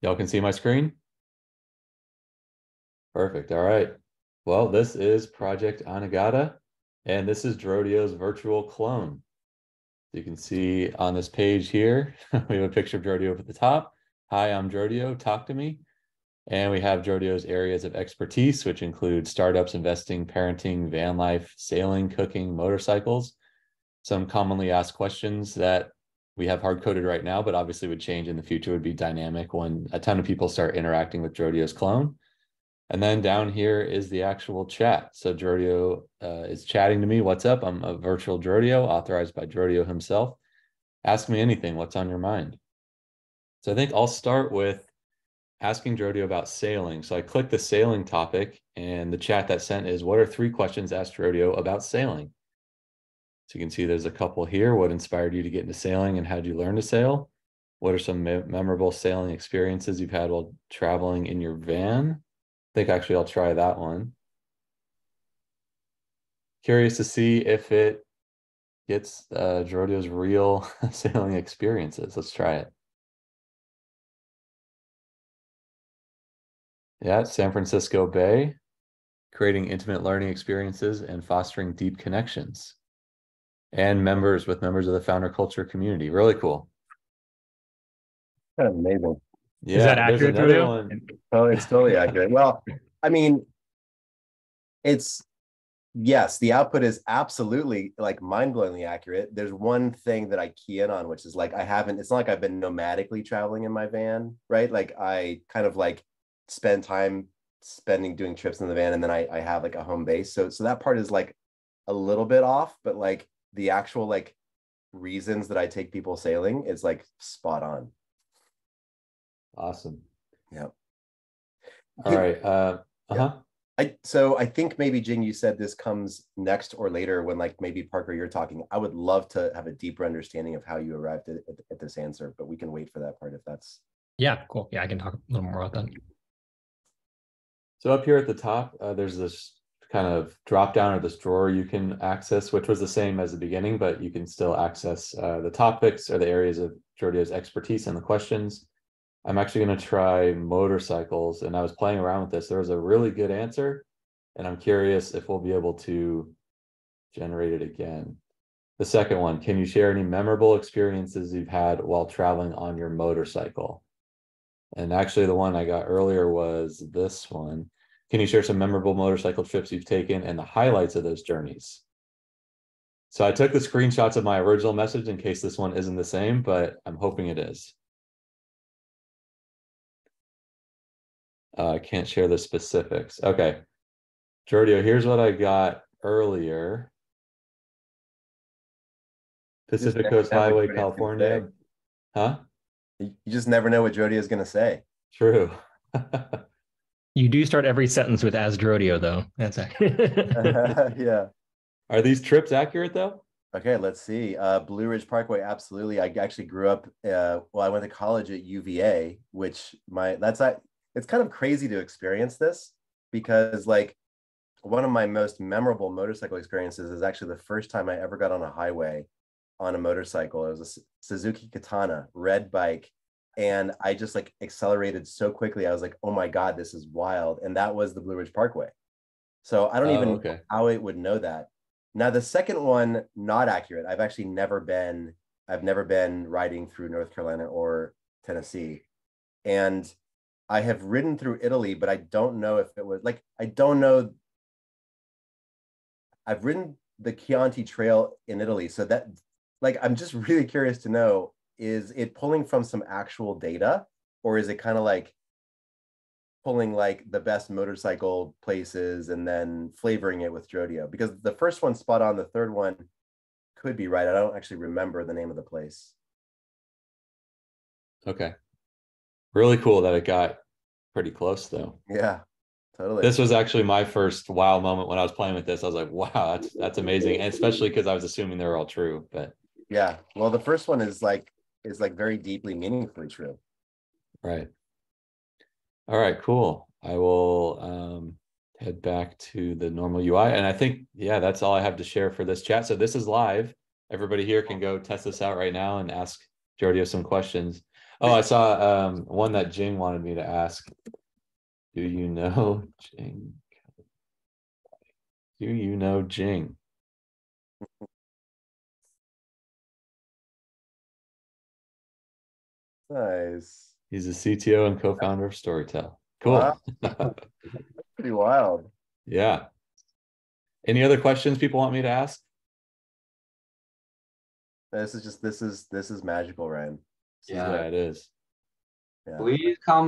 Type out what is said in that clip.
Y'all can see my screen? Perfect. All right. Well, this is Project Anagata, and this is DROdio's virtual clone. You can see on this page here, we have a picture of DROdio up at the top. Hi, I'm DROdio, talk to me. And we have DROdio's areas of expertise, which include startups, investing, parenting, van life, sailing, cooking, motorcycles. Some commonly asked questions that we have hard-coded right now, but obviously would change in the future, would be dynamic when a ton of people start interacting with DROdio's clone. And then down here is the actual chat. So DROdio is chatting to me. What's up? I'm a virtual DROdio authorized by DROdio himself. Ask me anything. What's on your mind? So I think I'll start with asking DROdio about sailing. So I click the sailing topic, and the chat that sent is, what are 3 questions asked DROdio about sailing? So you can see there's a couple here. What inspired you to get into sailing, and how did you learn to sail? What are some memorable sailing experiences you've had while traveling in your van? I think actually I'll try that one. Curious to see if it gets DROdio's real sailing experiences. Let's try it. Yeah, San Francisco Bay, creating intimate learning experiences and fostering deep connections. And members of the founder culture community. Really cool. Kind of amazing. Is that Yeah, there's accurate, another DROdio? one. Oh, it's totally accurate. Well, I mean, it's yes, the output is absolutely like mind-blowingly accurate. There's one thing that I key in on, which is like it's not like I've been nomadically traveling in my van, right? Like I kind of like spend time doing trips in the van, and then I have like a home base. So that part is like a little bit off, but like the actual like reasons that I take people sailing is like spot on. Awesome. Yeah. All right. Yeah. So I think maybe Jing, you said this comes next or later when like maybe Parker, you're talking. I would love to have a deeper understanding of how you arrived at this answer, but we can wait for that part if that's. Yeah, cool. Yeah, I can talk a little more about that. So up here at the top, there's this kind of drop down or this drawer you can access, which was the same as the beginning, but you can still access the topics or the areas of DROdio's expertise and the questions. I'm actually going to try motorcycles, and I was playing around with this. There was a really good answer, and I'm curious if we'll be able to generate it again. The second one, can you share any memorable experiences you've had while traveling on your motorcycle? And actually the one I got earlier was this one. Can you share some memorable motorcycle trips you've taken and the highlights of those journeys? So I took the screenshots of my original message in case this one isn't the same, but I'm hoping it is. I can't share the specifics. Okay. DROdio, here's what I got earlier. Pacific Coast Highway, California. Huh? You just never know what DROdio is going to say. True. You do start every sentence with "as DROdio," though. That's Yeah. Are these trips accurate though? Okay, let's see. Blue Ridge Parkway, absolutely. I actually grew up. Well, I went to college at UVA, which it's kind of crazy to experience this because like one of my most memorable motorcycle experiences is actually the first time I ever got on a highway on a motorcycle. It was a Suzuki Katana red bike, and I just like accelerated so quickly. I was like, oh my God, this is wild. And that was the Blue Ridge Parkway. So I don't even know how it would know that. Now the second one, not accurate. I've never been riding through North Carolina or Tennessee. And I have ridden through Italy, but I don't know if it was like, I don't know. I've ridden the Chianti Trail in Italy. So that, like, I'm just really curious to know, is it pulling from some actual data, or is it kind of like pulling like the best motorcycle places and then flavoring it with DROdio? Because the first one's spot on, the third one could be right. I don't actually remember the name of the place. Okay. Really cool that it got pretty close though. Yeah, totally. This was actually my first wow moment when I was playing with this. I was like, wow, that's amazing. And especially because I was assuming they were all true. But yeah, well, the first one is like very deeply meaningfully true. right. All right, cool. I will head back to the normal UI. And I think, yeah, that's all I have to share for this chat. So this is live. Everybody here can go test this out right now and ask DROdio some questions. Oh, I saw one that Jing wanted me to ask. Do you know Jing? Do you know Jing? Nice. He's the CTO and co-founder of Storytel. Wow. Cool. Pretty wild. Yeah. Any other questions people want me to ask? This is magical, Ryan. Yeah, it is. Yeah. Please comment.